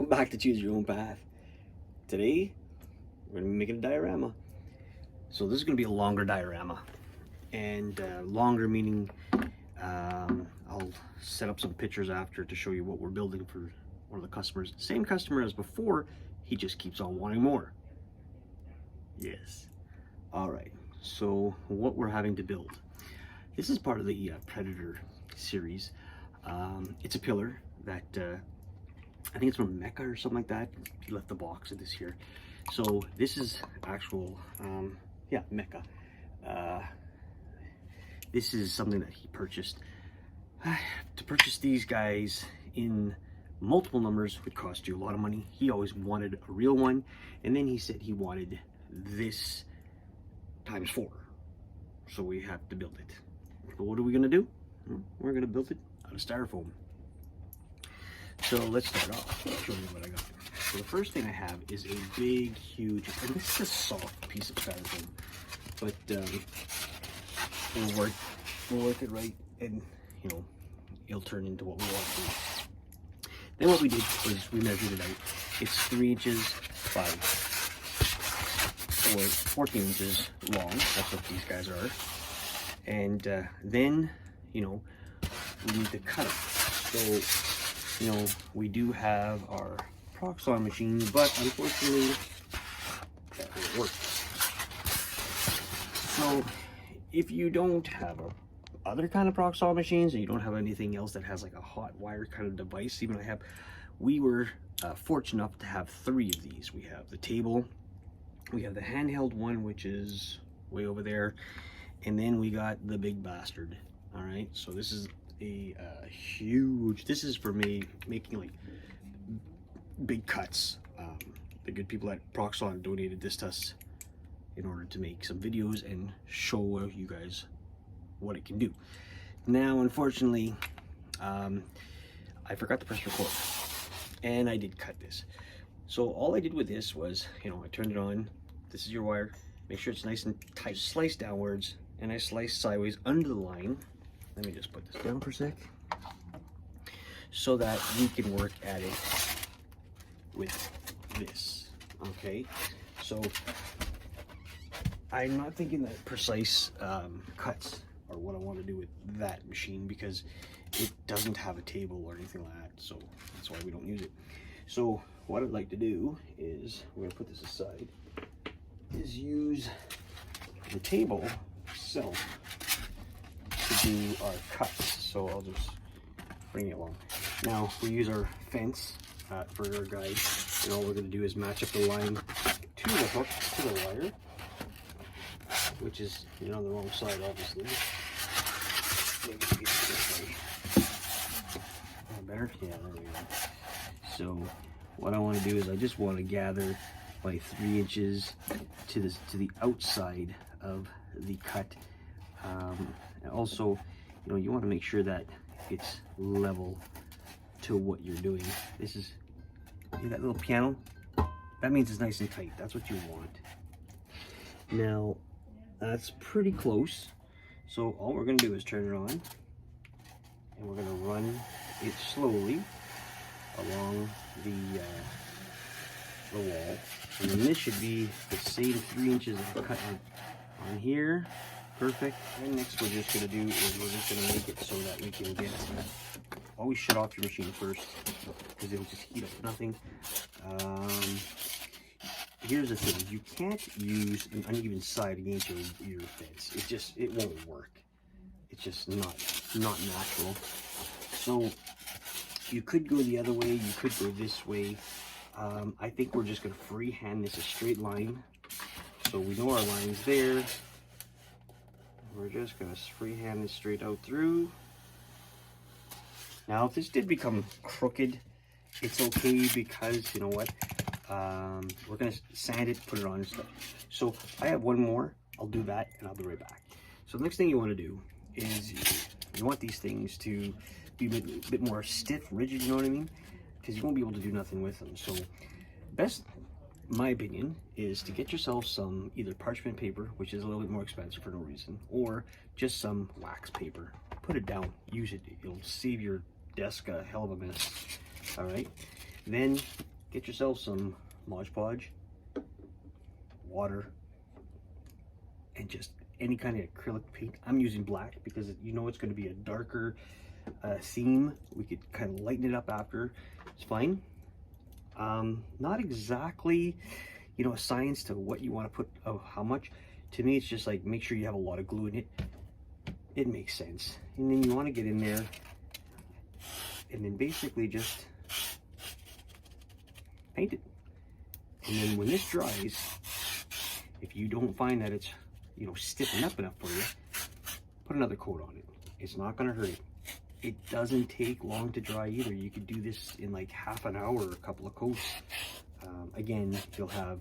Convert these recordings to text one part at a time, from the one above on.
Welcome back to Choose Your Own Path. Today, we're going to be making a diorama. So this is going to be a longer diorama. And longer meaning I'll set up some pictures after to show you what we're building for one of the customers. Same customer as before, he just keeps on wanting more. Yes. Alright, so what we're having to build. This is part of the Predator series. It's a pillar that I think it's from Mecca or something like that. He left the box of this here. So this is actual, yeah, Mecca. This is something that he purchased. To purchase these guys in multiple numbers would cost you a lot of money. He always wanted a real one, and then he said he wanted this times 4. So we have to build it. But what are we gonna do? We're gonna build it out of styrofoam. So let's start off. I'll show you what I got. So the first thing I have is a big, huge, and this is a soft piece of styrofoam, but we'll work it right, and you know, it'll turn into what we want to do. Then what we did was we measured it out. It's 3 inches by 14 inches long. That's what these guys are. And then, you know, we need to cut it. So, you know, we do have our Proxon machine, but unfortunately, that won't work. So, if you don't have a other kind of Proxon machines, and you don't have anything else that has like a hot wire kind of device, we were fortunate enough to have 3 of these. We have the table, we have the handheld one, which is way over there, and then we got the big bastard. All right, so this is a huge, this is for me making like big cuts. The good people at Proxon donated this to us in order to make some videos and show you guys what it can do. Now, unfortunately, I forgot to press record, and I did cut this. So all I did with this was, you know, I turned it on. This is your wire. Make sure it's nice and tight. Slice downwards, and I slice sideways under the line. Let me just put this down for a sec, so that we can work at it with this. Okay, so I'm not thinking that precise cuts are what I want to do with that machine, because it doesn't have a table or anything like that, so that's why we don't use it. So what I'd like to do is, we're going to put this aside, is use the table itself to do our cuts. So I'll just bring it along. Now we use our fence for our guide, and all we're going to do is match up the line to the hook, to the wire, which is, you know, on the wrong side, obviously. Maybe we get it this way. Better? Yeah, there we go. So what I want to do is I just want to gather my 3 inches to the outside of the cut. And also, you know, you want to make sure that it's level to what you're doing. This is, see that little piano? That means it's nice and tight. That's what you want. Now, that's pretty close. So all we're going to do is turn it on, and we're going to run it slowly along the wall. And then this should be the same 3 inches of cut on here. Perfect. And next we're just going to do is we're just going to make it so that we can get, always shut off your machine first, because it'll just heat up nothing. Here's the thing, you can't use an uneven side against your fence. It won't work. It's just not natural. So you could go the other way, you could go this way. I think we're just gonna freehand this a straight line. So we know our line's there. We're just gonna freehand this straight out through. Now, if this did become crooked, it's okay, because you know what? We're gonna sand it, put it on and stuff. So I have one more. I'll do that, and I'll be right back. So the next thing you want to do is you want these things to be a bit more stiff, rigid. You know what I mean? Because you won't be able to do nothing with them. So best, my opinion, is to get yourself some either parchment paper, which is a little bit more expensive for no reason, or just some wax paper. Put it down. Use it. It'll save your desk a hell of a mess. All right. Then get yourself some Mod Podge, water, and just any kind of acrylic paint. I'm using black because you know it's going to be a darker theme. We could kind of lighten it up after. It's fine. Not exactly, you know, a science to what you want to put of how much. To me, it's just like make sure you have a lot of glue in it. It makes sense. And then you want to get in there and then basically just paint it. And then when this dries, if you don't find that it's, you know, stiffened up enough for you, put another coat on it. It's not going to hurt it. It doesn't take long to dry either. You could do this in like half an hour or a couple of coats. Again, you'll have,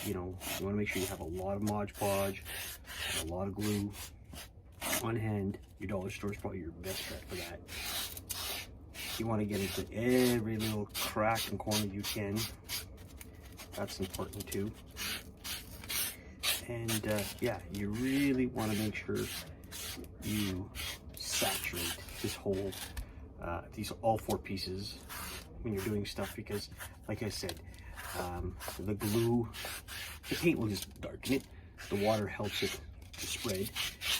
you know, you want to make sure you have a lot of Mod Podge, a lot of glue on hand. Your dollar store is probably your best bet for that. You want to get into every little crack and corner you can. That's important too. And yeah, you really want to make sure you saturate this whole, all four pieces when you're doing stuff, because like I said, the glue, the paint will just darken it. The water helps it to spread,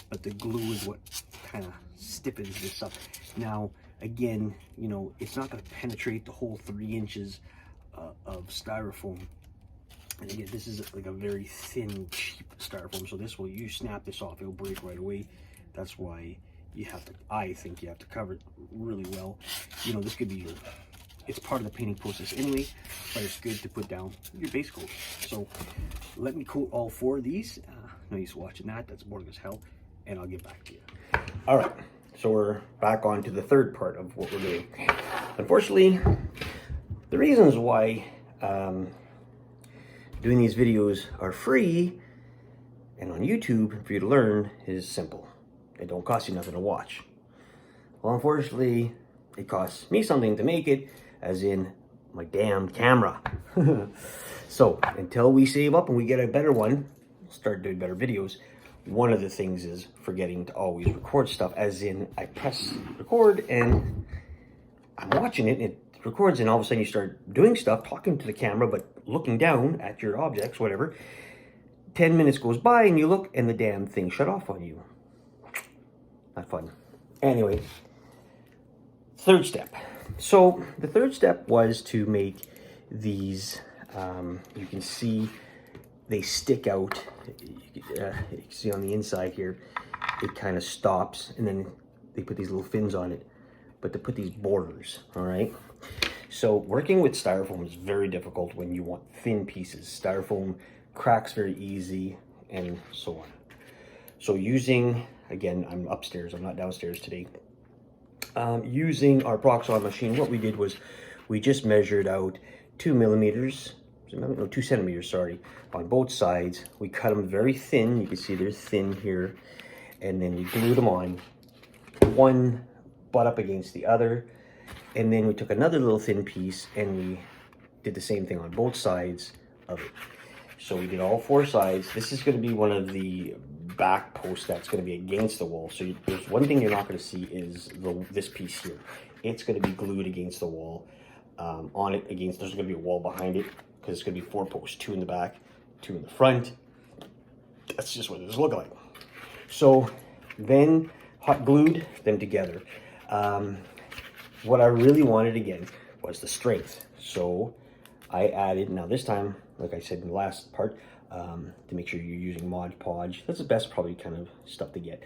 but the glue is what kind of stiffens this up. Now, again, you know, it's not going to penetrate the whole 3 inches of styrofoam. And again, this is like a very thin, cheap styrofoam, so this will, you snap this off, it'll break right away. That's why you have to, I think you have to cover it really well. You know, this could be your, it's part of the painting process anyway, but it's good to put down your base coat. So let me coat all 4 of these. No use watching that, that's boring as hell, and I'll get back to you. All right, so we're back on to the third part of what we're doing. Unfortunately, the reasons why doing these videos are free and on YouTube for you to learn is simple. It don't cost you nothing to watch. Well, unfortunately, it costs me something to make it, as in my damn camera. So until we save up and we get a better one, we'll start doing better videos. One of the things is forgetting to always record stuff, as in I press record and I'm watching it and it records, and all of a sudden you start doing stuff, talking to the camera, but looking down at your objects, whatever. 10 minutes goes by and you look and the damn thing shut off on you. Not fun. Anyway, third step. So the third step was to make these, you can see they stick out. You can see on the inside here, it kind of stops, and then they put these little fins on it, but to put these borders, all right? So working with styrofoam is very difficult when you want thin pieces. Styrofoam cracks very easy and so on. So using, again, I'm upstairs, I'm not downstairs today. Using our Proxon machine, what we did was we just measured out 2 centimeters, sorry, on both sides. We cut them very thin. You can see they're thin here. And then we glued them on, one butt up against the other. And then we took another little thin piece and we did the same thing on both sides of it. So we did all 4 sides. This is going to be one of the back posts that's going to be against the wall. So there's one thing you're not going to see is this piece here. It's going to be glued against the wall. On it against, there's going to be a wall behind it, because it's going to be 4 posts, 2 in the back, 2 in the front. That's just what this looks like. So then hot glued them together. What I really wanted again was the strength. So I added, now this time, like I said in the last part, to make sure you're using Mod Podge. That's the best probably kind of stuff to get.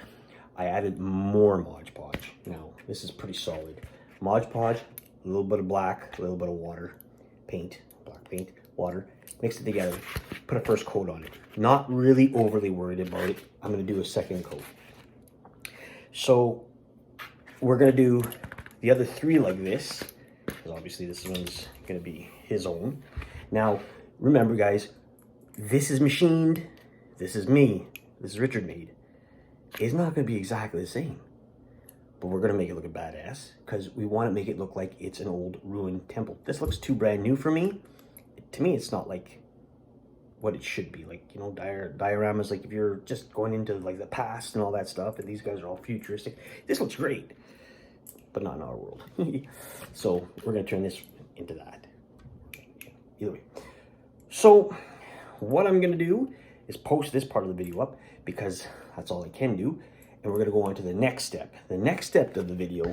I added more Mod Podge. Now this is pretty solid. Mod Podge, a little bit of black, a little bit of water, paint, black paint, water, mix it together, put a first coat on it. Not really overly worried about it. I'm going to do a second coat. So we're going to do the other 3 like this, because obviously this one's going to be his own. Now, remember guys, this is machined, this is me, this is Richard made. It's not going to be exactly the same, but we're going to make it look a badass, because we want to make it look like it's an old ruined temple. This looks too brand new for me. To me, it's not like what it should be. Like, you know, dioramas, like if you're just going into like the past and all that stuff, and these guys are all futuristic. This looks great, but not in our world. So we're going to turn this into that. either way. So what I'm gonna do is post this part of the video up because that's all I can do. And we're gonna go on to the next step. The next step of the video,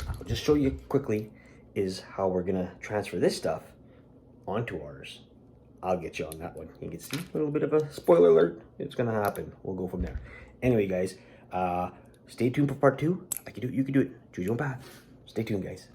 I'll just show you quickly, is how we're gonna transfer this stuff onto ours. I'll get you on that one. You can see a little bit of a spoiler alert. It's gonna happen. We'll go from there. Anyway, guys, stay tuned for part 2. I can do it. You can do it. Choose your own path. Stay tuned, guys.